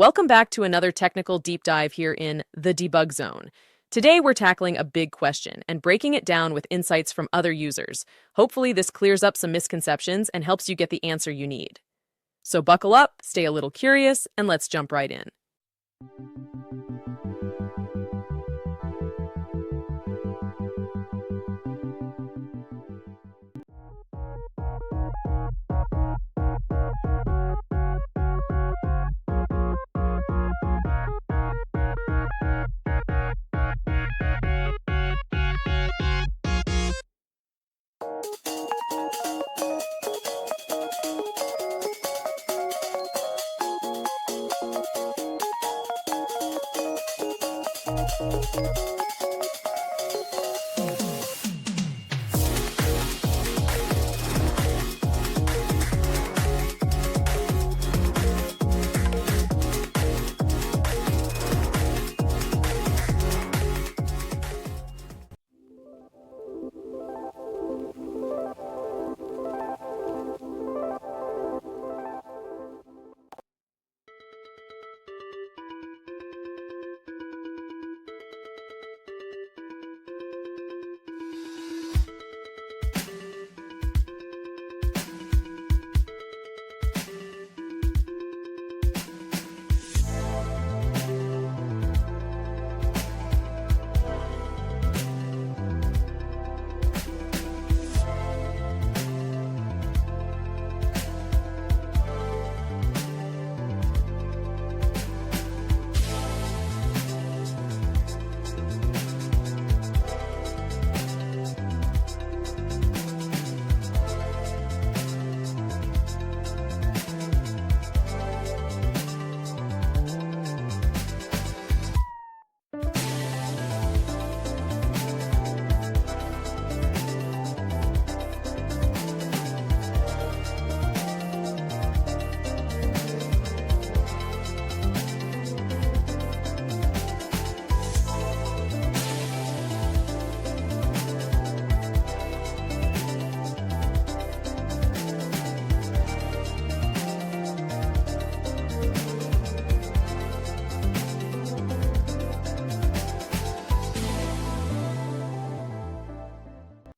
Welcome back to another technical deep dive here in the debug zone. Today we're tackling a big question and breaking it down with insights from other users. Hopefully this clears up some misconceptions and helps you get the answer you need. So buckle up, stay a little curious, and let's jump right in.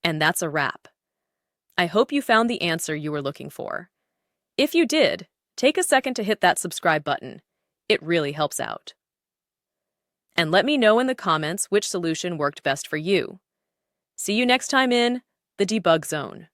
And that's a wrap. I hope you found the answer you were looking for. If you did, take a second to hit that subscribe button. It really helps out. And let me know in the comments which solution worked best for you. See you next time in the debug zone.